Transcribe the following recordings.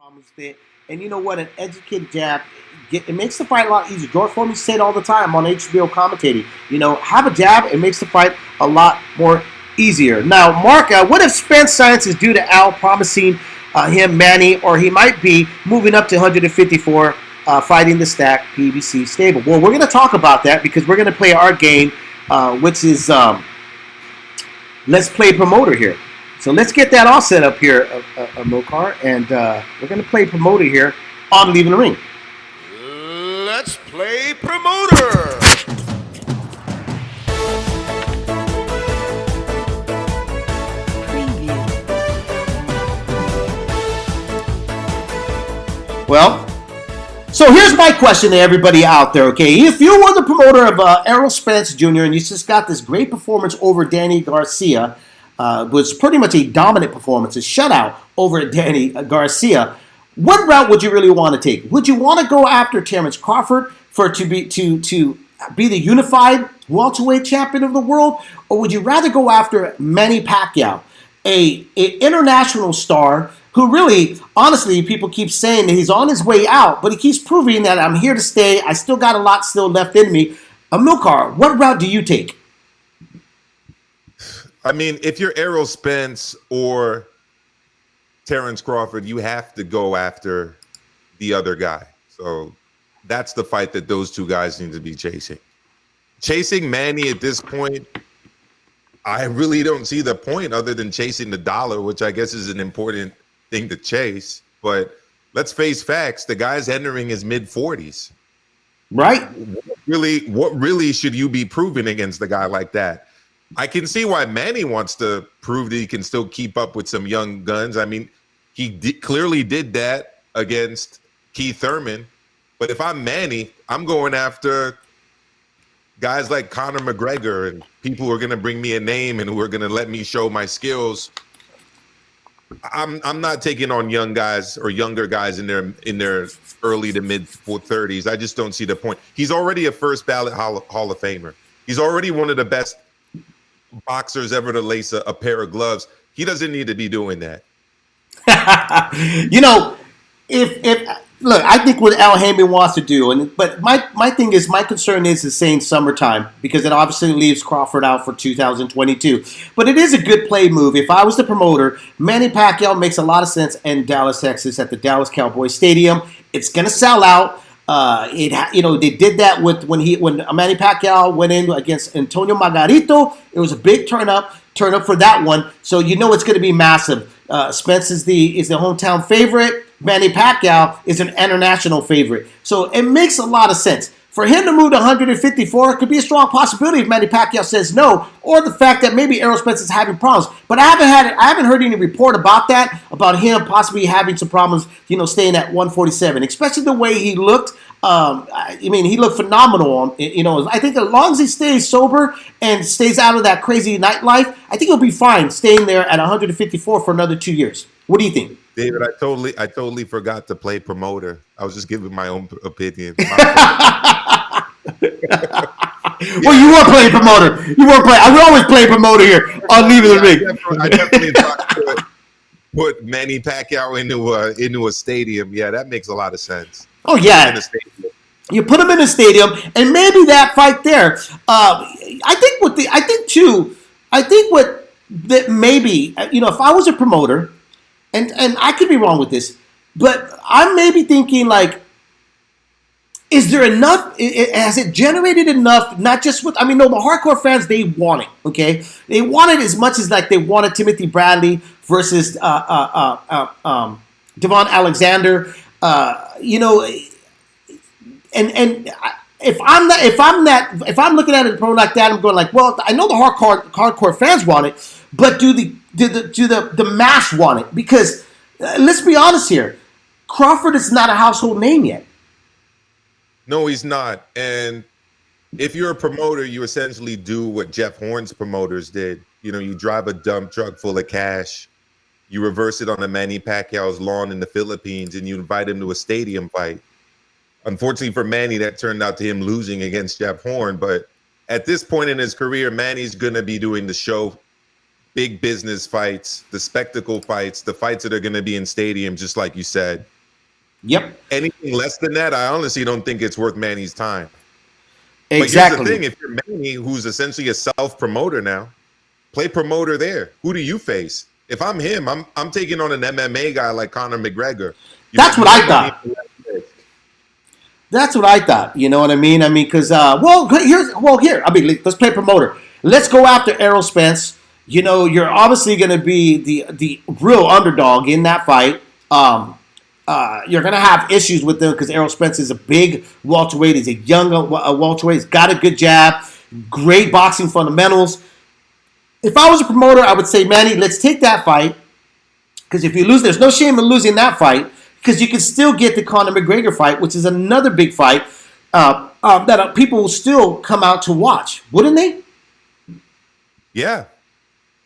problems with it. And you know what? An educated jab, it makes the fight a lot easier. George Foreman said it all the time on HBO commentating. Have a jab, it makes the fight a lot more easier. Now, Mark, what if Spence Science is due to Al promising him Manny, or he might be moving up to 154, fighting the stack PBC stable? Well, we're going to talk about that because we're going to play our game, which is Let's Play Promoter here. So let's get that all set up here, Mokar, and we're going to play Promoter here on Leaving the Ring. Let's Play Promoter! Well, so here's my question to everybody out there, okay? If you were the promoter of Errol Spence Jr. and you just got this great performance over Danny Garcia, was pretty much a dominant performance, a shutout over Danny Garcia, what route would you really want to take? Would you want to go after Terence Crawford to be the unified welterweight champion of the world, or would you rather go after Manny Pacquiao, a international star who really, honestly, people keep saying that he's on his way out, but he keeps proving that I'm here to stay. I still got a lot still left in me. Amilcar, what route do you take? I mean, if you're Errol Spence or Terence Crawford, you have to go after the other guy. So that's the fight that those two guys need to be chasing. Chasing Manny at this point, I really don't see the point other than chasing the dollar, which I guess is an important thing to chase. But let's face facts, the guy's entering his mid-40s. Right. What really should you be proving against a guy like that? I can see why Manny wants to prove that he can still keep up with some young guns. I mean, he clearly did that against Keith Thurman. But if I'm Manny, I'm going after guys like Conor McGregor and people who are going to bring me a name and who are going to let me show my skills. I'm not taking on young guys or younger guys in their early to mid 30s. I just don't see the point. He's already a first ballot Hall of Famer. He's already one of the best boxers ever to lace a pair of gloves. He doesn't need to be doing that. if look, I think what Al Heyman wants to do, but my thing is, my concern is saying summertime, because it obviously leaves Crawford out for 2022. But it is a good play move. If I was the promoter, Manny Pacquiao makes a lot of sense in Dallas, Texas, at the Dallas Cowboys Stadium. It's gonna sell out. They did that when Manny Pacquiao went in against Antonio Margarito. It was a big turn up for that one. So it's going to be massive. Spence is the hometown favorite. Manny Pacquiao is an international favorite. So it makes a lot of sense. For him to move to 154, it could be a strong possibility if Manny Pacquiao says no, or the fact that maybe Errol Spence is having problems. But I haven't heard any report about him possibly having some problems, staying at 147, especially the way he looked. He looked phenomenal. I think as long as he stays sober and stays out of that crazy nightlife, I think he'll be fine staying there at 154 for another 2 years. What do you think? David, I totally forgot to play promoter. I was just giving my own opinion. Well, you were playing promoter. I would always play promoter here on Leaving the Ring. I definitely thought to put Manny Pacquiao into a stadium. Yeah, that makes a lot of sense. Oh yeah. You put him in a stadium, and maybe that fight there. If I was a promoter, and I could be wrong with this, but I'm maybe thinking like, is there enough? Has it generated enough? Not just the hardcore fans, they want it. Okay, they want it as much as like they wanted Timothy Bradley versus Devon Alexander. And if I'm looking at it like that, I'm going like, well, I know the hardcore fans want it, but do the mass want it? Because let's be honest here, Crawford is not a household name yet. No, he's not. And if you're a promoter, you essentially do what Jeff Horn's promoters did. You drive a dump truck full of cash, you reverse it on a Manny Pacquiao's lawn in the Philippines, and you invite him to a stadium fight. Unfortunately for Manny, that turned out to him losing against Jeff Horn. But at this point in his career, Manny's going to be doing the show, big business fights, the spectacle fights, the fights that are going to be in stadiums, just like you said. Yep. Anything less than that, I honestly don't think it's worth Manny's time. But here's the Exactly. thing: if you're Manny, who's essentially a self-promoter now, play promoter there. Who do you face? If I'm him, I'm taking on an MMA guy like Conor McGregor. You That's make what more I money. thought. That's what I thought. You know what I mean? I mean, because here. I mean, let's play promoter. Let's go after Errol Spence. You know, you're obviously going to be the real underdog in that fight. You're going to have issues with them because Errol Spence is a big welterweight. He's a young welterweight. He's got a good jab, great boxing fundamentals. If I was a promoter, I would say, Manny, let's take that fight. Because if you lose, there's no shame in losing that fight. Because you can still get the Conor McGregor fight, which is another big fight that people will still come out to watch, wouldn't they? Yeah.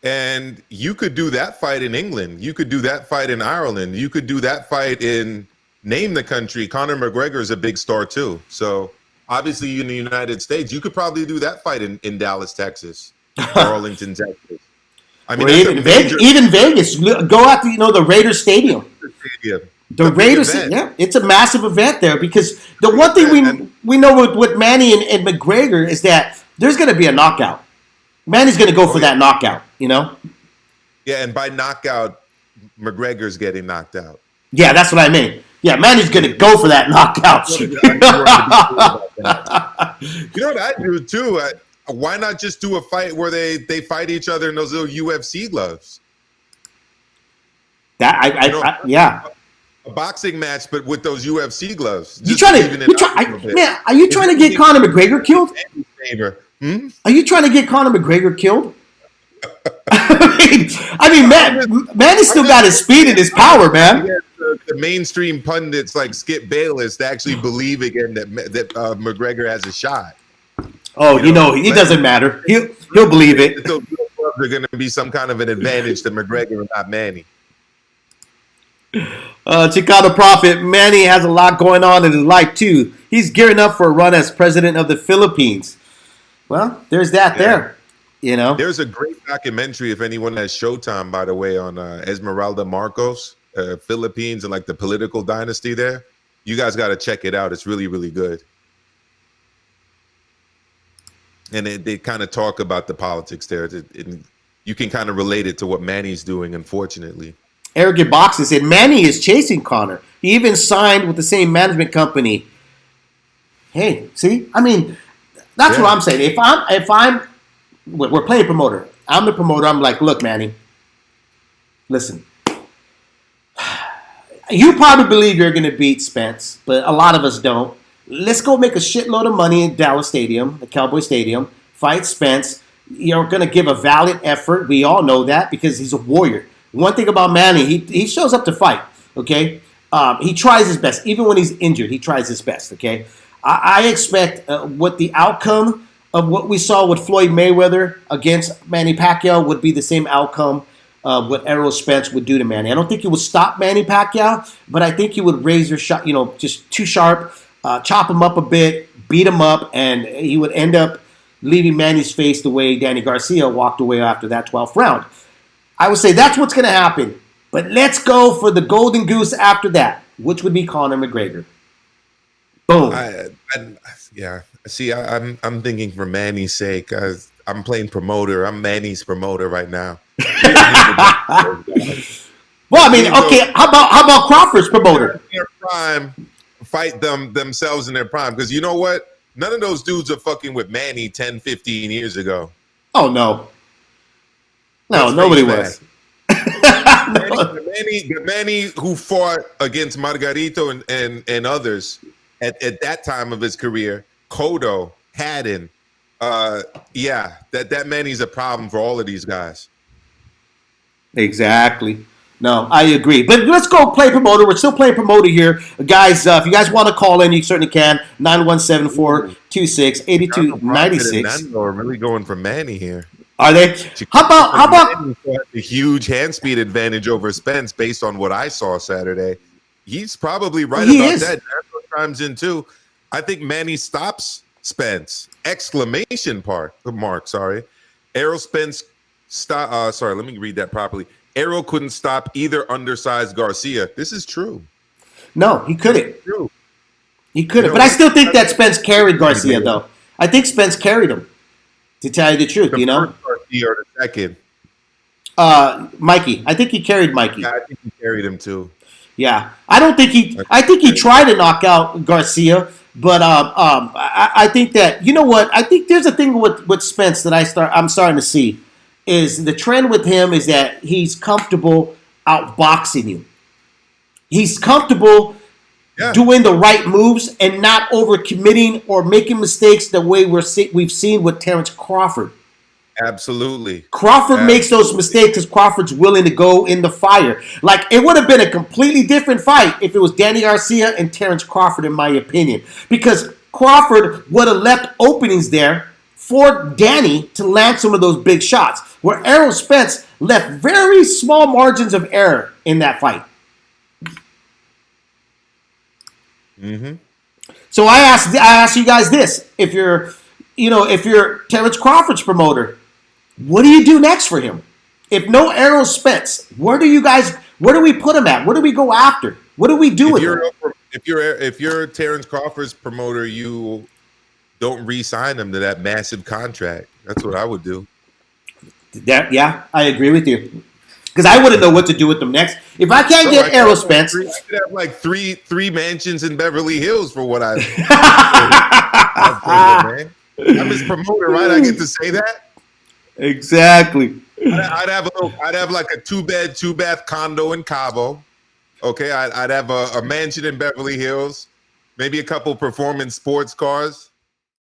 And you could do that fight in England. You could do that fight in Ireland. You could do that fight in name the country. Conor McGregor is a big star too. So obviously in the United States, you could probably do that fight in Dallas, Texas, Arlington, Texas. I mean, even Vegas. Go out to the Raiders Stadium. The Raiders, yeah, it's a massive event there because the one thing we know with Manny and McGregor is that there's going to be a knockout. Manny's going to go for that knockout, Yeah, and by knockout, McGregor's getting knocked out. Yeah, that's what I mean. Yeah, Manny's going to go for that knockout. You know what I do too? Why not just do a fight where they fight each other in those little UFC gloves? Yeah. A boxing match, but with those UFC gloves. Are you trying to get Conor McGregor killed? Are you trying to get Conor McGregor killed? I mean, Manny still got his speed and his power, man. The mainstream pundits like Skip Bayless to actually believe again that McGregor has a shot. Oh, it doesn't matter. He'll believe it. Those gloves are going to be some kind of an advantage to McGregor and not Manny. Chicano Prophet, Manny has a lot going on in his life too. He's gearing up for a run as president of the Philippines. Well, there's that there. There's a great documentary, if anyone has Showtime, by the way, on Esmeralda Marcos, Philippines, and like the political dynasty there. You guys got to check it out. It's really, really good. And they kind of talk about the politics there. You can kind of relate it to what Manny's doing, unfortunately. Arrogant Boxing said Manny is chasing Conor. He even signed with the same management company. Hey, see? I mean, that's what I'm saying. We're playing promoter. I'm the promoter. I'm like, look, Manny, listen. You probably believe you're going to beat Spence, but a lot of us don't. Let's go make a shitload of money in Dallas Stadium, the Cowboy Stadium, fight Spence. You're going to give a valiant effort. We all know that because he's a warrior. One thing about Manny, he shows up to fight, okay? He tries his best. Even when he's injured, he tries his best, okay? I expect what the outcome of what we saw with Floyd Mayweather against Manny Pacquiao would be the same outcome of what Errol Spence would do to Manny. I don't think he would stop Manny Pacquiao, but I think he would raise your shot, just too sharp, chop him up a bit, beat him up, and he would end up leaving Manny's face the way Danny Garcia walked away after that 12th round. I would say that's what's going to happen. But let's go for the golden goose after that, which would be Conor McGregor. Boom. See, I'm thinking for Manny's sake. I'm playing promoter. I'm Manny's promoter right now. Well, I mean, okay. How about Crawford's promoter? In their prime, fight themselves in their prime. Because you know what? None of those dudes are fucking with Manny 10, 15 years ago. Oh, no. No, nobody was. The Manny who fought against Margarito and others at that time of his career, Cotto, Haddon, that Manny's a problem for all of these guys. Exactly. No, I agree. But let's go play promoter. We're still playing promoter here. Guys, if you guys want to call in, you certainly can. 917-426-8296. We're really going for Manny here. Are they? How about the huge hand speed advantage over Spence based on what I saw Saturday? He's probably right about that. Times in too. I think Manny stops Spence! Exclamation mark. Sorry. Errol Spence stop. Let me read that properly. Errol couldn't stop either undersized Garcia. This is true. No, he couldn't. True. He couldn't. You know But I what? still think that Spence carried Garcia, Yeah. though. I think Spence carried him, to tell you the truth, The you know? first Garcia or the second. Mikey. I think he carried Mikey. Yeah, I think he carried him too. Yeah. I think he tried to knock out Garcia, but I think that, you know what? I think there's a thing with Spence that I'm starting to see is the trend with him is that he's comfortable outboxing you. He's comfortable doing the right moves and not overcommitting or making mistakes the way we've seen with Terence Crawford. Absolutely. Crawford makes those mistakes because Crawford's willing to go in the fire. Like, it would have been a completely different fight if it was Danny Garcia and Terence Crawford, in my opinion. Because Crawford would have left openings there for Danny to land some of those big shots, where Errol Spence left very small margins of error in that fight. Mm-hmm. So I ask you guys this: if you're Terence Crawford's promoter, what do you do next for him? If no Errol Spence, where do we put him at? Where do we go after? What do we do with him? If you're Terence Crawford's promoter, you don't re-sign him to that massive contract. That's what I would do. Yeah, I agree with you. Because I wouldn't know what to do with them next. If I can't get Errol Spence, I could have like three mansions in Beverly Hills for what I'm his promoter, right? I get to say that. Exactly. I'd have like a two bath condo in Cabo. Okay, I'd have a mansion in Beverly Hills, maybe a couple performance sports cars.